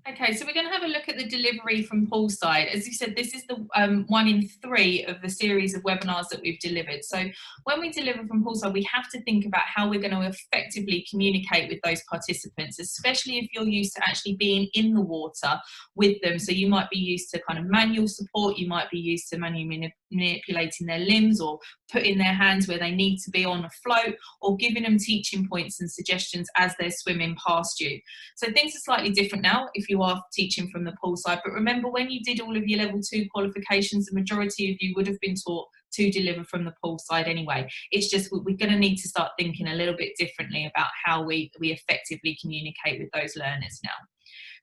Okay, so we're going to have a look at the delivery from poolside. As you said, this is the one in 3 of the series of webinars that we've delivered. So when we deliver from poolside, we have to think about how we're going to effectively communicate with those participants, especially if you're used to actually being in the water with them. So you might be used to kind of manual support, you might be used to manually manipulating their limbs or putting their hands where they need to be on a float, or giving them teaching points and suggestions as they're swimming past you. So things are slightly different now if you are teaching from the poolside. But remember, when you did all of your level 2 qualifications, the majority of you would have been taught to deliver from the poolside anyway. It's just we're going to need to start thinking a little bit differently about how we effectively communicate with those learners now.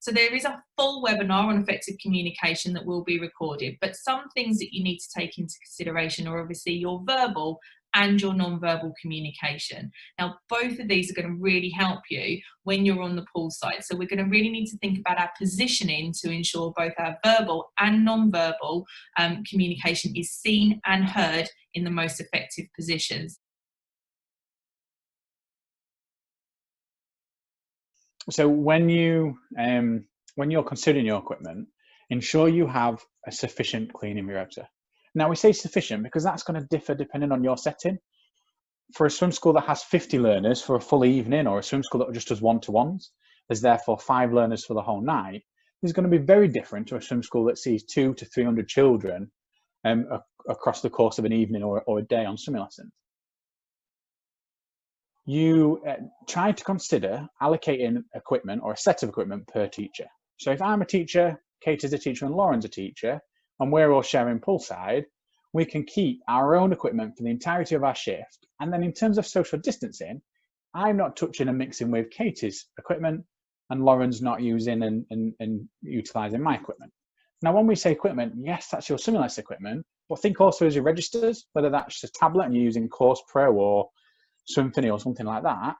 So there is a full webinar on effective communication that will be recorded, but some things that you need to take into consideration are obviously your verbal and your non-verbal communication. Now, both of these are going to really help you when you're on the poolside. So we're going to really need to think about our positioning to ensure both our verbal and non-verbal communication is seen and heard in the most effective positions. So when you're considering your equipment, ensure you have a sufficient cleaning rota. Now we say sufficient because that's going to differ depending on your setting. For a swim school that has 50 learners for a full evening, or a swim school that just does one-to-ones, there's therefore 5 learners for the whole night, is going to be very different to a swim school that sees 200 to 300 children across the course of an evening or a day on swimming lessons. You try to consider allocating equipment or a set of equipment per teacher. So if I'm a teacher, Kate is a teacher, and Lauren's a teacher, and we're all sharing poolside, we can keep our own equipment for the entirety of our shift. And then in terms of social distancing, I'm not touching and mixing with Katie's equipment, and Lauren's not using and utilising my equipment. Now, when we say equipment, yes, that's your swimming lesson equipment, but think also as your registers, whether that's a tablet and you're using Course Pro or Symphony or something like that,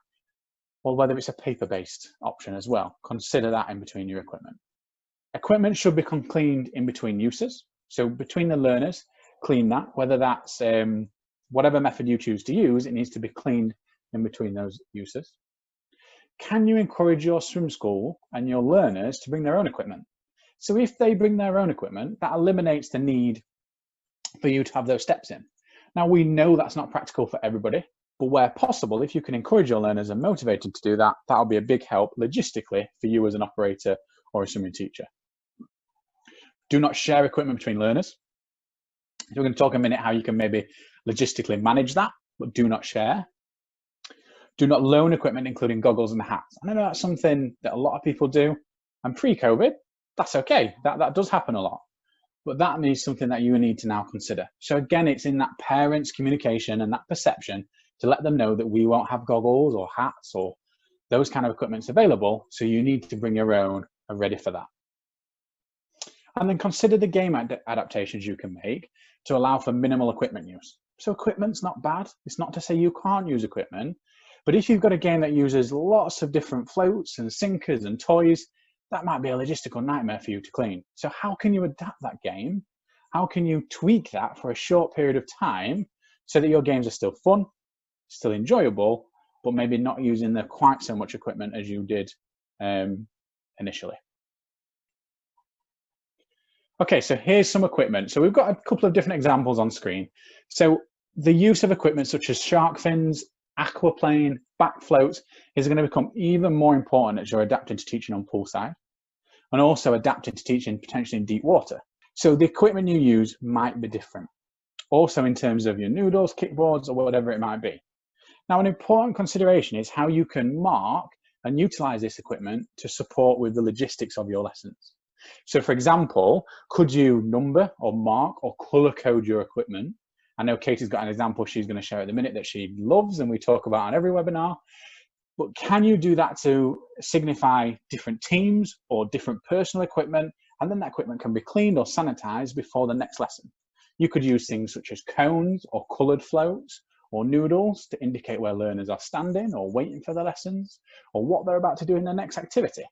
or whether it's a paper-based option as well. Consider that in between your equipment. Equipment should become cleaned in between uses. So between the learners, clean that, whether that's whatever method you choose to use, it needs to be cleaned in between those uses. Can you encourage your swim school and your learners to bring their own equipment? So if they bring their own equipment, that eliminates the need for you to have those steps in. Now, we know that's not practical for everybody, but where possible, if you can encourage your learners and motivate them to do that, that'll be a big help logistically for you as an operator or a swimming teacher. Do not share equipment between learners. So we're going to talk in a minute how you can maybe logistically manage that, but do not share. Do not loan equipment, including goggles and hats. I know that's something that a lot of people do, and pre-COVID, that's okay. That does happen a lot, but that is something that you need to now consider. So again, it's in that parents' communication and that perception to let them know that we won't have goggles or hats or those kind of equipments available, so you need to bring your own and ready for that. And then consider the game adaptations you can make to allow for minimal equipment use. So equipment's not bad. It's not to say you can't use equipment, but if you've got a game that uses lots of different floats and sinkers and toys, that might be a logistical nightmare for you to clean. So how can you adapt that game? How can you tweak that for a short period of time so that your games are still fun, still enjoyable, but maybe not using quite so much equipment as you did initially? Okay, so here's some equipment. So we've got a couple of different examples on screen. So the use of equipment such as shark fins, aquaplane, back floats is going to become even more important as you're adapting to teaching on poolside, and also adapting to teaching potentially in deep water. So the equipment you use might be different. Also in terms of your noodles, kickboards, or whatever it might be. Now, an important consideration is how you can mark and utilize this equipment to support with the logistics of your lessons. So for example, could you number or mark or color code your equipment? I know Katie's got an example she's going to share at the minute that she loves and we talk about on every webinar, but can you do that to signify different teams or different personal equipment? And then that equipment can be cleaned or sanitized before the next lesson. You could use things such as cones or colored floats or noodles to indicate where learners are standing or waiting for their lessons or what they're about to do in their next activity.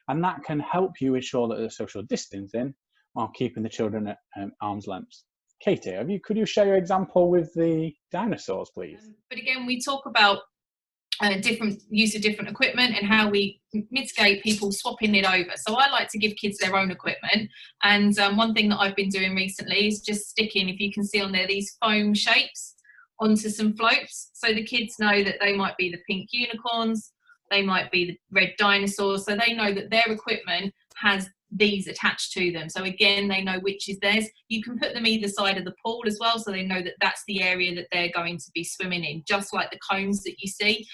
And that can help you ensure that there's social distancing while keeping the children at arm's length. Katie, could you share your example with the dinosaurs, please? But again, we talk about different use of different equipment and how we mitigate people swapping it over. So I like to give kids their own equipment, and one thing that I've been doing recently is just sticking, if you can see on there, these foam shapes onto some floats, so the kids know that they might be the pink unicorns, they might be the red dinosaurs, so they know that their equipment has these attached to them. So again, they know which is theirs. You can put them either side of the pool as well, so they know that that's the area that they're going to be swimming in, just like the cones that you see,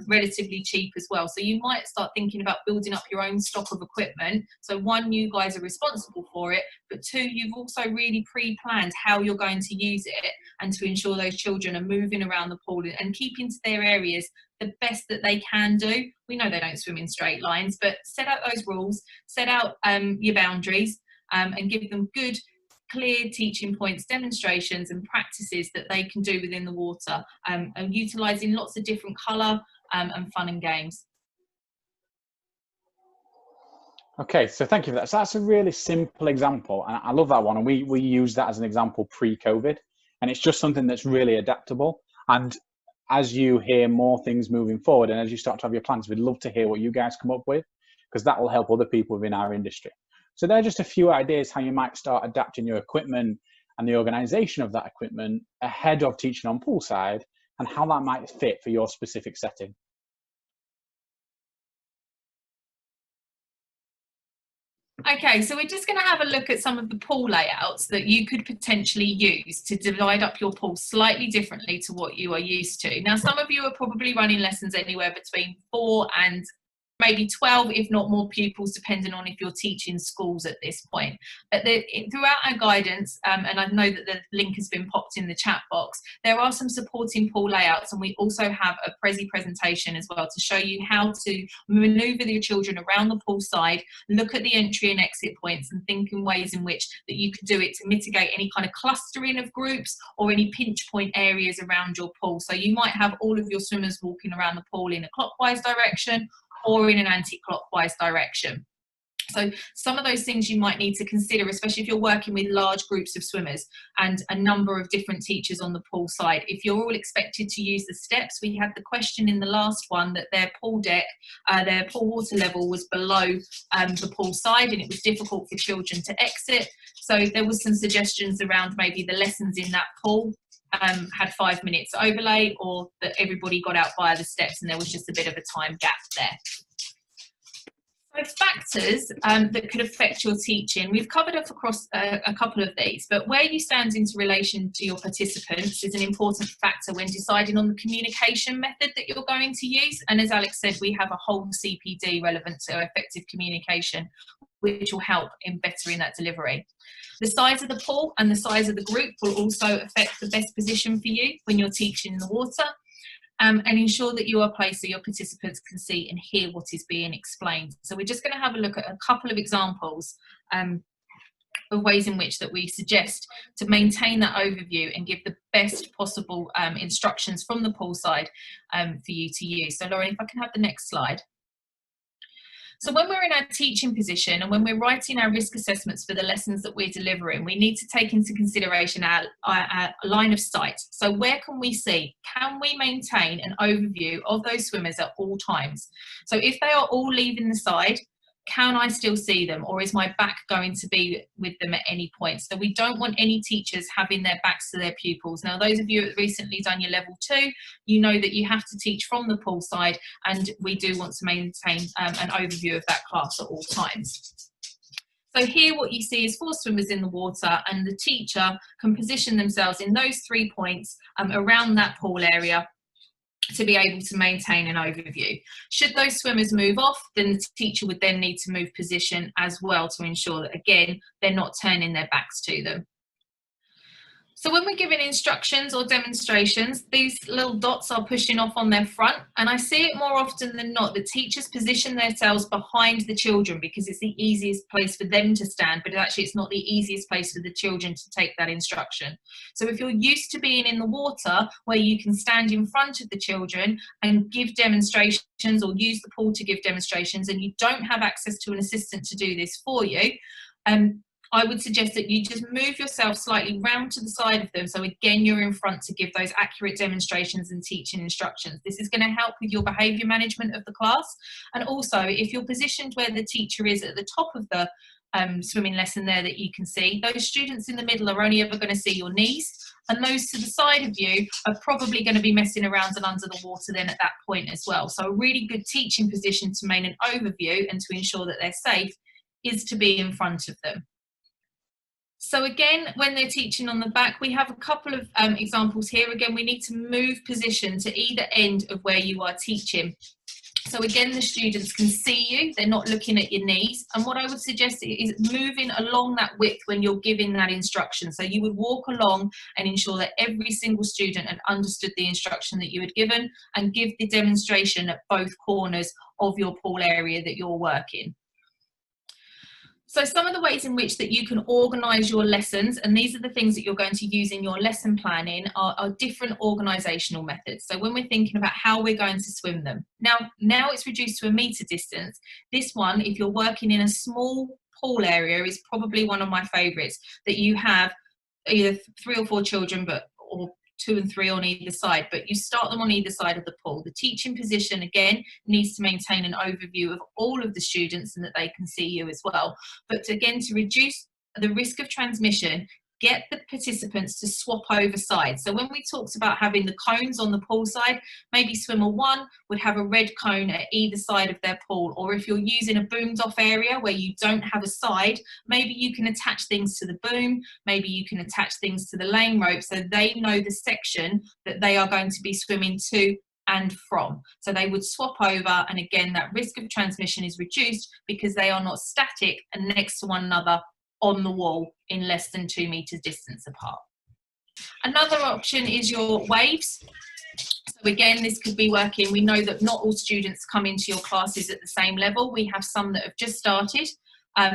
relatively cheap as well. So you might start thinking about building up your own stock of equipment. So one, you guys are responsible for it, but two, you've also really pre-planned how you're going to use it, and to ensure those children are moving around the pool and keeping to their areas the best that they can do. We know they don't swim in straight lines, but set out those rules, set out your boundaries, and give them good, clear teaching points, demonstrations and practices that they can do within the water, and utilising lots of different colour and fun and games. Okay, so thank you for that. So that's a really simple example, and I love that one. And we use that as an example pre-COVID, and it's just something that's really adaptable. And as you hear more things moving forward, and as you start to have your plans, we'd love to hear what you guys come up with, because that will help other people within our industry. So there are just a few ideas how you might start adapting your equipment and the organisation of that equipment ahead of teaching on poolside, and how that might fit for your specific setting. Okay, so we're just going to have a look at some of the pool layouts that you could potentially use to divide up your pool slightly differently to what you are used to. Now, some of you are probably running lessons anywhere between 4 and maybe 12, if not more pupils, depending on if you're teaching schools at this point. But throughout our guidance, and I know that the link has been popped in the chat box, there are some supporting pool layouts, and we also have a Prezi presentation as well to show you how to manoeuvre your children around the pool side, look at the entry and exit points, and think in ways in which that you could do it to mitigate any kind of clustering of groups or any pinch point areas around your pool. So you might have all of your swimmers walking around the pool in a clockwise direction or in an anti-clockwise direction. So some of those things you might need to consider, especially if you're working with large groups of swimmers and a number of different teachers on the pool side. If you're all expected to use the steps, we had the question in the last one that their pool deck, their pool water level was below the pool side, and it was difficult for children to exit. So there was some suggestions around maybe the lessons in that pool had 5 minutes overlay, or that everybody got out via the steps and there was just a bit of a time gap there. So factors that could affect your teaching, we've covered off across a couple of these, but where you stand into relation to your participants is an important factor when deciding on the communication method that you're going to use. And as Alex said, we have a whole CPD relevant to effective communication, which will help in bettering that delivery. The size of the pool and the size of the group will also affect the best position for you when you're teaching in the water. And ensure that you are placed so your participants can see and hear what is being explained. So we're just going to have a look at a couple of examples of ways in which that we suggest to maintain that overview and give the best possible instructions from the pool side for you to use. So Lauren, if I can have the next slide. So when we're in our teaching position and when we're writing our risk assessments for the lessons that we're delivering, we need to take into consideration our line of sight. So where can we see? Can we maintain an overview of those swimmers at all times? So if they are all leaving the side, can I still see them, or is my back going to be with them at any point? So we don't want any teachers having their backs to their pupils. Now, those of you who have recently done your level 2, you know that you have to teach from the pool side, and we do want to maintain an overview of that class at all times. So here what you see is 4 swimmers in the water, and the teacher can position themselves in those 3 points around that pool area to be able to maintain an overview. Should those swimmers move off, then the teacher would then need to move position as well to ensure that, again, they're not turning their backs to them. So when we're giving instructions or demonstrations, these little dots are pushing off on their front, and I see it more often than not. The teachers position themselves behind the children because it's the easiest place for them to stand, but actually it's not the easiest place for the children to take that instruction. So if you're used to being in the water where you can stand in front of the children and give demonstrations or use the pool to give demonstrations, and you don't have access to an assistant to do this for you, I would suggest that you just move yourself slightly round to the side of them. So again, you're in front to give those accurate demonstrations and teaching instructions. This is going to help with your behaviour management of the class. And also, if you're positioned where the teacher is at the top of the swimming lesson there that you can see, those students in the middle are only ever going to see your knees, and those to the side of you are probably going to be messing around and under the water then at that point as well. So a really good teaching position to maintain an overview and to ensure that they're safe is to be in front of them. So again, when they're teaching on the back, we have a couple of examples here. Again, we need to move position to either end of where you are teaching. So again, the students can see you, they're not looking at your knees. And what I would suggest is moving along that width when you're giving that instruction. So you would walk along and ensure that every single student had understood the instruction that you had given, and give the demonstration at both corners of your pool area that you're working. So some of the ways in which that you can organise your lessons, and these are the things that you're going to use in your lesson planning, are different organisational methods. So when we're thinking about how we're going to swim them. Now it's reduced to a metre distance. This one, if you're working in a small pool area, is probably one of my favourites, that you have either 3 or 4 children, or 2 and 3 on either side, but you start them on either side of the pool. The teaching position, again, needs to maintain an overview of all of the students and that they can see you as well. But again, to reduce the risk of transmission, get the participants to swap over sides. So when we talked about having the cones on the pool side, maybe swimmer 1 would have a red cone at either side of their pool. Or if you're using a boomed off area where you don't have a side, maybe you can attach things to the boom, maybe you can attach things to the lane rope so they know the section that they are going to be swimming to and from. So they would swap over, and again, that risk of transmission is reduced because they are not static and next to one another on the wall in less than 2 metres distance apart. Another option is your waves. So again, this could be working. We know that not all students come into your classes at the same level. We have some that have just started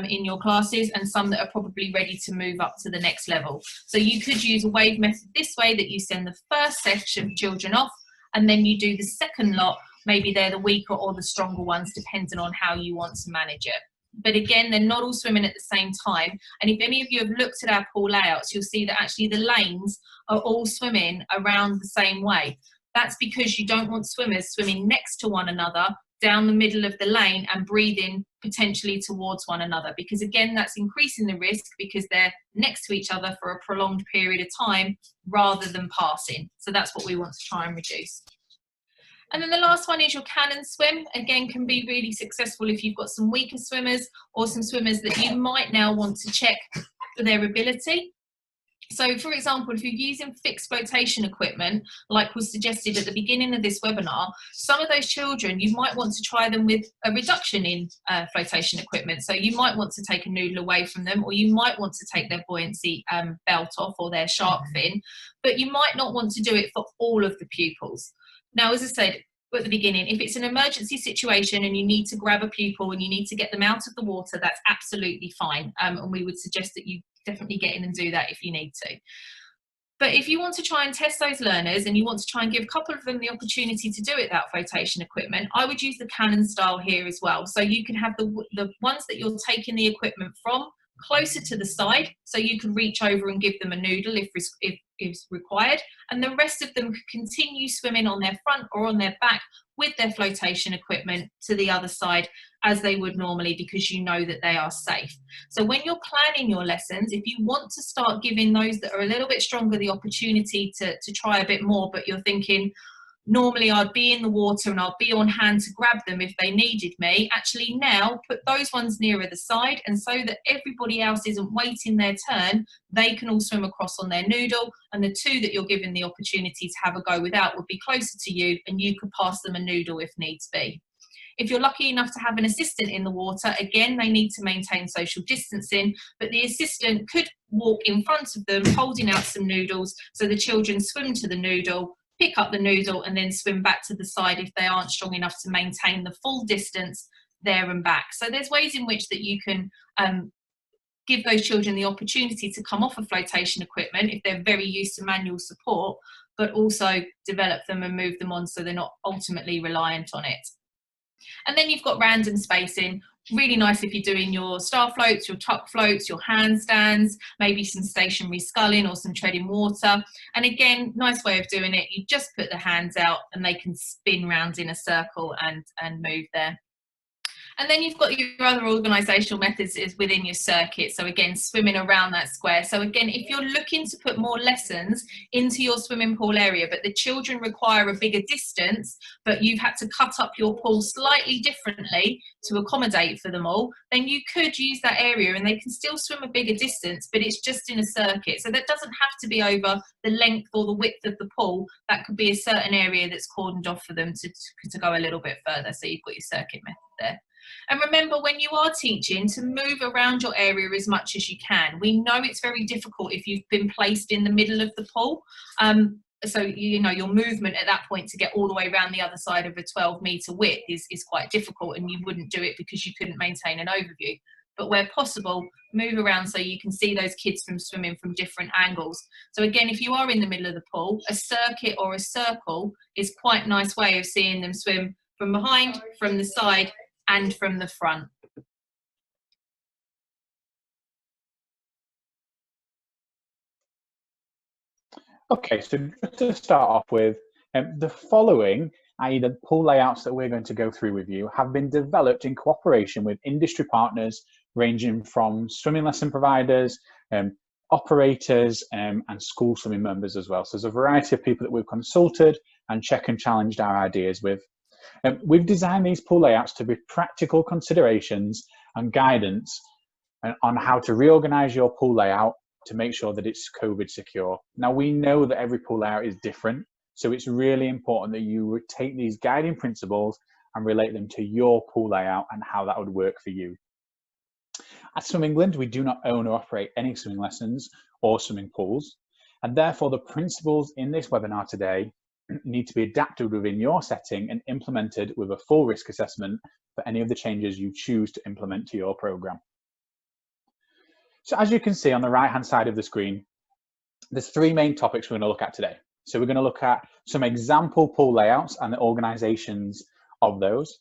in your classes and some that are probably ready to move up to the next level. So you could use a wave method this way, that you send the first section of children off and then you do the second lot. Maybe they're the weaker or the stronger ones, depending on how you want to manage it. But again, they're not all swimming at the same time. And if any of you have looked at our pool layouts, you'll see that actually the lanes are all swimming around the same way. That's because you don't want swimmers swimming next to one another down the middle of the lane and breathing potentially towards one another, because again, that's increasing the risk because they're next to each other for a prolonged period of time rather than passing. So that's what we want to try and reduce. And then the last one is your cannon swim. Again, can be really successful if you've got some weaker swimmers or some swimmers that you might now want to check for their ability. So for example, if you're using fixed flotation equipment, like was suggested at the beginning of this webinar, some of those children, you might want to try them with a reduction in flotation equipment. So you might want to take a noodle away from them, or you might want to take their buoyancy belt off or their shark fin, but you might not want to do it for all of the pupils. Now, as I said at the beginning, if it's an emergency situation and you need to grab a pupil and you need to get them out of the water, that's absolutely fine. And we would suggest that you definitely get in and do that if you need to. But if you want to try and test those learners and you want to try and give a couple of them the opportunity to do it without flotation equipment, I would use the cannon style here as well. So you can have the ones that you're taking the equipment from closer to the side, so you can reach over and give them a noodle if required, and the rest of them could continue swimming on their front or on their back with their flotation equipment to the other side as they would normally, because you know that they are safe. So when you're planning your lessons, if you want to start giving those that are a little bit stronger the opportunity to try a bit more, but you're thinking, normally I'd be in the water and I'd be on hand to grab them if they needed me, actually now put those ones nearer the side, and so that everybody else isn't waiting their turn, they can all swim across on their noodle, and the 2 that you're given the opportunity to have a go without would be closer to you and you could pass them a noodle if needs be. If you're lucky enough to have an assistant in the water, again, they need to maintain social distancing, but the assistant could walk in front of them holding out some noodles, so the children swim to the noodle, pick up the noodle and then swim back to the side if they aren't strong enough to maintain the full distance there and back. So there's ways in which that you can give those children the opportunity to come off of flotation equipment if they're very used to manual support, but also develop them and move them on so they're not ultimately reliant on it. And then you've got random spacing. Really nice if you're doing your star floats, your tuck floats, your handstands, maybe some stationary sculling or some treading water. And again, nice way of doing it. You just put the hands out and they can spin round in a circle and move there. And then you've got your other organisational methods is within your circuit. So again, swimming around that square. So again, if you're looking to put more lessons into your swimming pool area, but the children require a bigger distance, but you've had to cut up your pool slightly differently to accommodate for them all, then you could use that area and they can still swim a bigger distance, but it's just in a circuit. So that doesn't have to be over the length or the width of the pool. That could be a certain area that's cordoned off for them to go a little bit further. So you've got your circuit method there. And remember, when you are teaching, to move around your area as much as you can. We know it's very difficult if you've been placed in the middle of the pool. So, you know, your movement at that point to get all the way around the other side of a 12-metre width is quite difficult, and you wouldn't do it because you couldn't maintain an overview. But where possible, move around so you can see those kids from swimming from different angles. So again, if you are in the middle of the pool, a circuit or a circle is quite a nice way of seeing them swim from behind, from the side, and from the front. Okay, so just to start off with, the following, i.e. the pool layouts that we're going to go through with you, have been developed in cooperation with industry partners ranging from swimming lesson providers, operators, and school swimming members as well. So there's a variety of people that we've consulted and check and challenged our ideas with. We've designed these pool layouts to be practical considerations and guidance on how to reorganize your pool layout to make sure that it's COVID secure. Now, we know that every pool layout is different, so it's really important that you take these guiding principles and relate them to your pool layout and how that would work for you. At Swim England, we do not own or operate any swimming lessons or swimming pools, and therefore the principles in this webinar today need to be adapted within your setting and implemented with a full risk assessment for any of the changes you choose to implement to your program. So as you can see on the right hand side of the screen, there's three main topics we're going to look at today. So we're going to look at some example pool layouts and the organizations of those.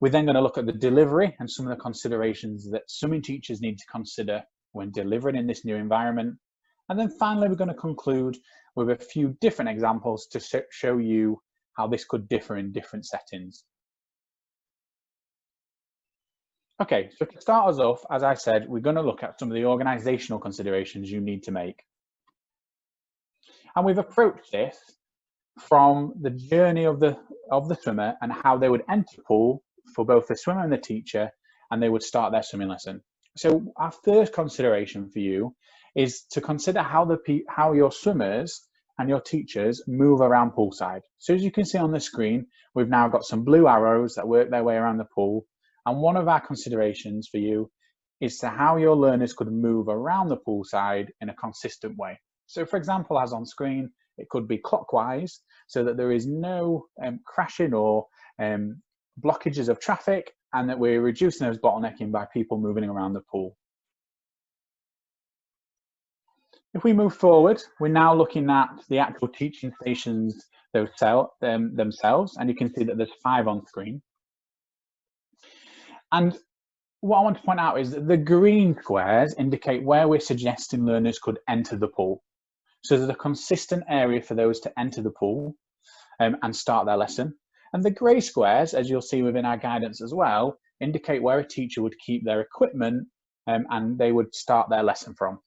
We're then going to look at the delivery and some of the considerations that swimming teachers need to consider when delivering in this new environment. And then finally, we're going to conclude with a few different examples to show you how this could differ in different settings. Okay, so to start us off, as I said, we're going to look at some of the organizational considerations you need to make. And we've approached this from the journey of the swimmer and how they would enter the pool for both the swimmer and the teacher, and they would start their swimming lesson. So our first consideration for you is to consider how your swimmers and your teachers move around poolside. So as you can see on the screen, we've now got some blue arrows that work their way around the pool. And one of our considerations for you is to how your learners could move around the poolside in a consistent way. So for example, as on screen, it could be clockwise so that there is no crashing or blockages of traffic, and that we're reducing those bottlenecking by people moving around the pool. If we move forward, we're now looking at the actual teaching stations themselves, and you can see that there's 5 on screen. And what I want to point out is that the green squares indicate where we're suggesting learners could enter the pool. So there's a consistent area for those to enter the pool and start their lesson. And the grey squares, as you'll see within our guidance as well, indicate where a teacher would keep their equipment and they would start their lesson from.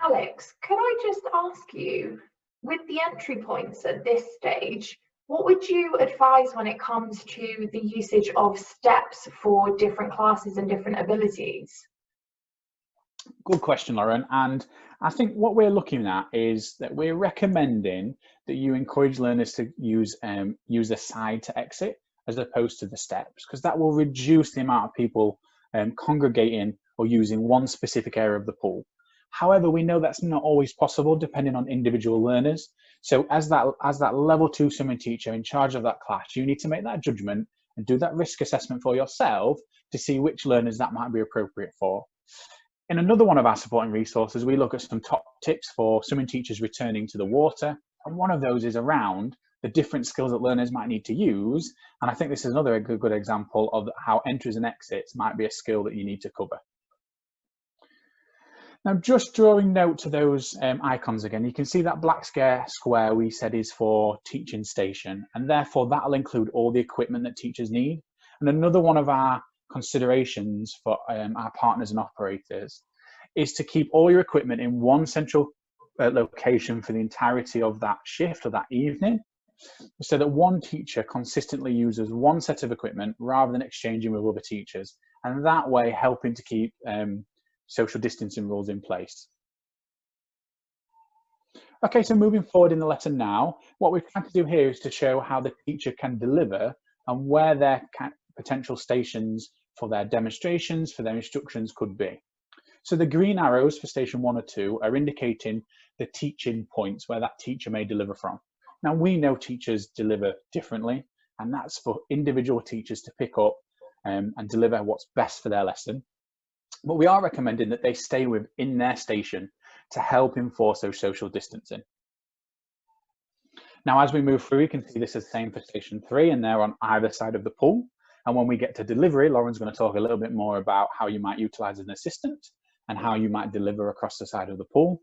Alex, could I just ask you, with the entry points at this stage, what would you advise when it comes to the usage of steps for different classes and different abilities? Good question, Lauren. And I think what we're looking at is that we're recommending that you encourage learners to use the side to exit as opposed to the steps, because that will reduce the amount of people congregating or using one specific area of the pool. However, we know that's not always possible depending on individual learners. So as that level 2 swimming teacher in charge of that class, you need to make that judgment and do that risk assessment for yourself to see which learners that might be appropriate for. In another one of our supporting resources, we look at some top tips for swimming teachers returning to the water. And one of those is around the different skills that learners might need to use. And I think this is another good example of how entries and exits might be a skill that you need to cover. Now, just drawing note to those icons again, you can see that black square we said is for teaching station, and therefore that'll include all the equipment that teachers need. And another one of our considerations for our partners and operators is to keep all your equipment in one central location for the entirety of that shift or that evening, so that one teacher consistently uses one set of equipment rather than exchanging with other teachers, and that way helping to keep social distancing rules in place. Okay, so moving forward in the lesson now, what we're trying to do here is to show how the teacher can deliver and where their potential stations for their demonstrations, for their instructions could be. So the green arrows for station 1 or 2 are indicating the teaching points where that teacher may deliver from. Now, we know teachers deliver differently, and that's for individual teachers to pick up and deliver what's best for their lesson. But we are recommending that they stay within their station to help enforce those social distancing. Now, as we move through, you can see this is the same for station 3, and they're on either side of the pool. And when we get to delivery, Lauren's going to talk a little bit more about how you might utilize an assistant and how you might deliver across the side of the pool.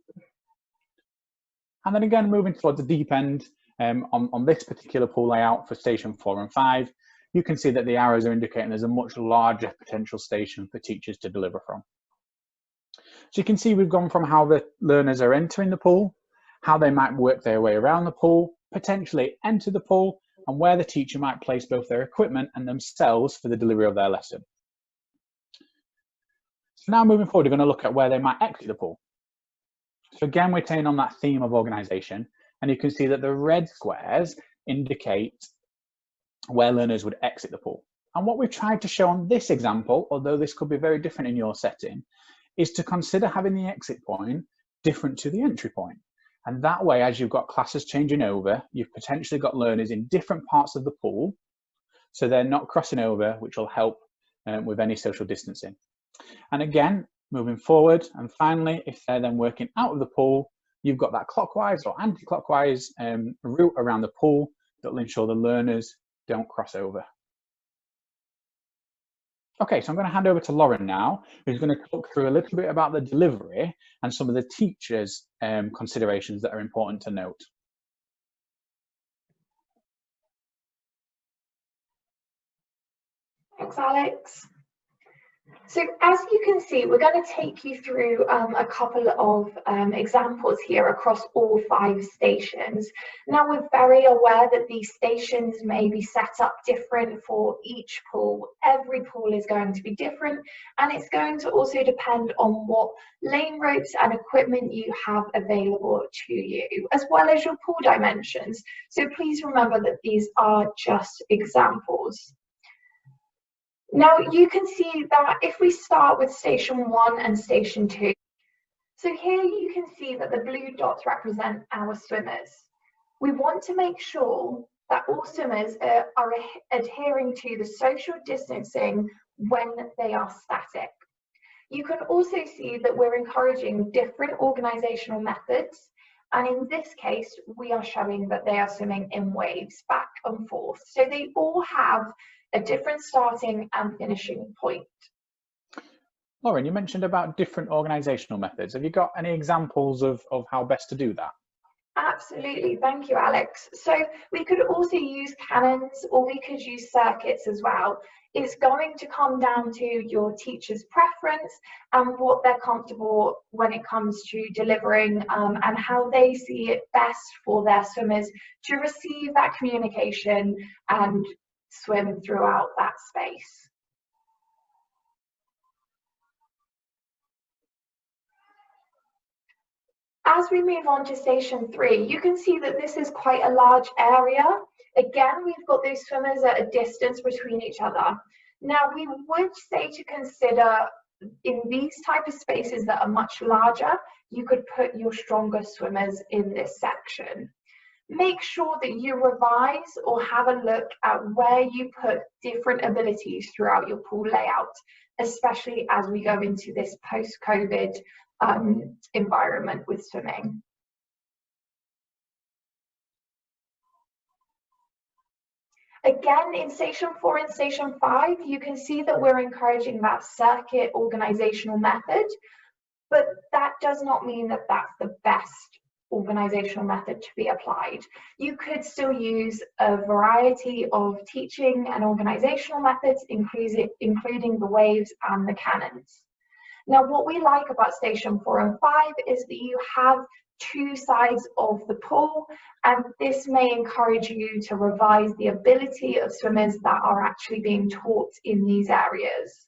And then again, moving towards the deep end, on this particular pool layout for station 4 and 5, you can see that the arrows are indicating there's a much larger potential station for teachers to deliver from. So you can see we've gone from how the learners are entering the pool, how they might work their way around the pool, potentially enter the pool, and where the teacher might place both their equipment and themselves for the delivery of their lesson. So now moving forward, we're going to look at where they might exit the pool. So again, we're staying on that theme of organisation, and you can see that the red squares indicate where learners would exit the pool. And what we've tried to show on this example, although this could be very different in your setting, is to consider having the exit point different to the entry point. And that way, as you've got classes changing over, you've potentially got learners in different parts of the pool, so they're not crossing over, which will help with any social distancing. And again, moving forward, and finally, if they're then working out of the pool, you've got that clockwise or anti-clockwise route around the pool that will ensure the learners don't cross over. Okay, so I'm going to hand over to Lauren now, who's going to talk through a little bit about the delivery and some of the teachers' considerations that are important to note. Thanks, Alex. So as you can see, we're going to take you through a couple of examples here across all 5 stations. Now, we're very aware that these stations may be set up different for each pool. Every pool is going to be different, and it's going to also depend on what lane ropes and equipment you have available to you, as well as your pool dimensions. So please remember that these are just examples. Now you can see that if we start with station 1 and station 2, so here you can see that the blue dots represent our swimmers. We want to make sure that all swimmers are adhering to the social distancing when they are static. You can also see that we're encouraging different organisational methods, and in this case we are showing that they are swimming in waves back and forth. So they all have a different starting and finishing point. Lauren, you mentioned about different organisational methods. Have you got any examples of how best to do that? Absolutely, thank you, Alex. So we could also use cannons, or we could use circuits as well. It's going to come down to your teacher's preference and what they're comfortable when it comes to delivering and how they see it best for their swimmers to receive that communication and swim throughout that space. As we move on to station 3, you can see that this is quite a large area. Again, we've got those swimmers at a distance between each other. Now, we would say to consider in these type of spaces that are much larger, you could put your stronger swimmers in this section. Make sure that you revise or have a look at where you put different abilities throughout your pool layout, especially as we go into this post-COVID environment with swimming. Again, in station 4 and station 5, you can see that we're encouraging that circuit organizational method, but that does not mean that that's the best organizational method to be applied. You could still use a variety of teaching and organizational methods, including the waves and the cannons. Now, what we like about station 4 and 5 is that you have two sides of the pool, and this may encourage you to revise the ability of swimmers that are actually being taught in these areas.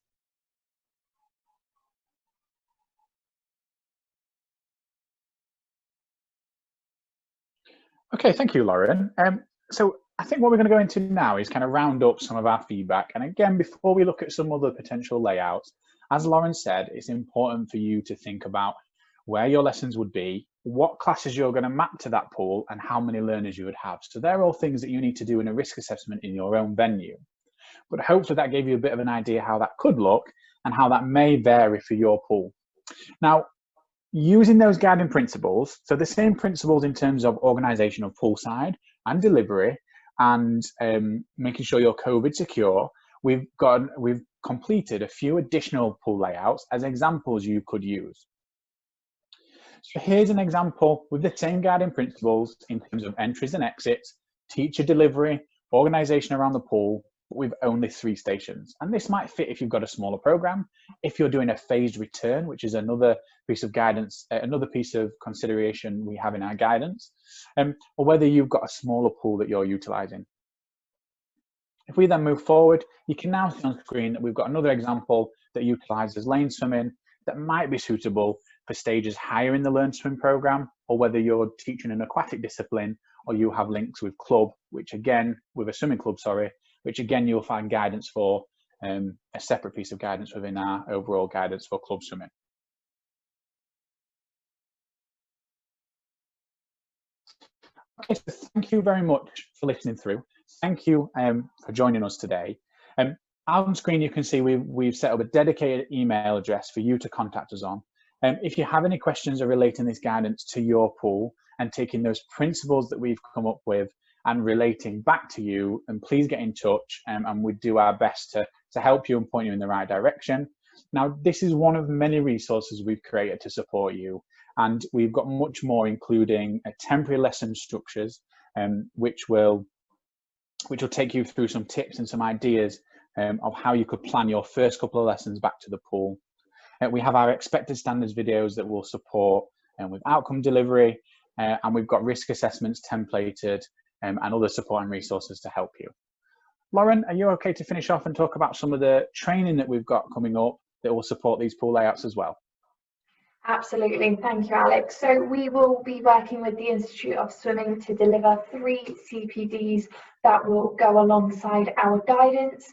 Okay, thank you, Lauren. So I think what we're going to go into now is kind of round up some of our feedback. And again, before we look at some other potential layouts, as Lauren said, it's important for you to think about where your lessons would be, what classes you're going to map to that pool, and how many learners you would have. So they're all things that you need to do in a risk assessment in your own venue. But hopefully that gave you a bit of an idea how that could look and how that may vary for your pool. Now, using those guiding principles, so the same principles in terms of organisation of poolside and delivery and making sure you're COVID secure, we've completed a few additional pool layouts as examples you could use. So here's an example with the same guiding principles in terms of entries and exits, teacher delivery, organisation around the pool, but with only 3 stations. And this might fit if you've got a smaller program, if you're doing a phased return, which is another piece of guidance, another piece of consideration we have in our guidance, or whether you've got a smaller pool that you're utilising. If we then move forward, you can now see on screen that we've got another example that utilises lane swimming that might be suitable for stages higher in the Learn Swim programme, or whether you're teaching an aquatic discipline or you have links with club, which again, with a swimming club, sorry, which again you'll find guidance for, a separate piece of guidance within our overall guidance for club swimming. Okay, so thank you very much for listening through. Thank you for joining us today. On screen you can see we've set up a dedicated email address for you to contact us on. If you have any questions relating this guidance to your pool and taking those principles that we've come up with and relating back to you, and please get in touch and we do our best to help you and point you in the right direction. Now, this is one of many resources we've created to support you, and we've got much more, including temporary lesson structures, which will take you through some tips and some ideas of how you could plan your first couple of lessons back to the pool. We have our expected standards videos that will support with outcome delivery, and we've got risk assessments templated and other supporting resources to help you. Lauren, are you okay to finish off and talk about some of the training that we've got coming up that will support these pool layouts as well? Absolutely, thank you, Alex. So we will be working with the Institute of Swimming to deliver 3 CPDs that will go alongside our guidance.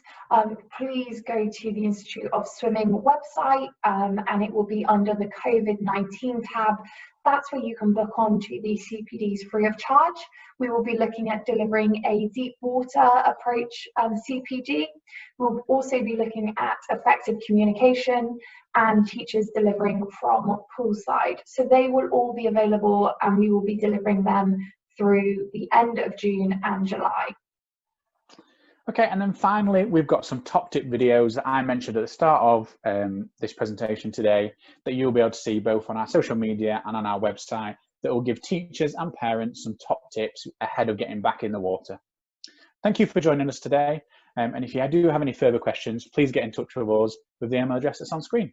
Please go to the Institute of Swimming website and it will be under the COVID-19 tab. That's where you can book onto the CPDs free of charge. We will be looking at delivering a deep water approach CPD. We'll also be looking at effective communication and teachers delivering from poolside. So they will all be available and we will be delivering them through the end of June and July. Okay, and then finally, we've got some top tip videos that I mentioned at the start of this presentation today that you'll be able to see both on our social media and on our website that will give teachers and parents some top tips ahead of getting back in the water. Thank you for joining us today. And if you do have any further questions, please get in touch with us with the email address that's on screen.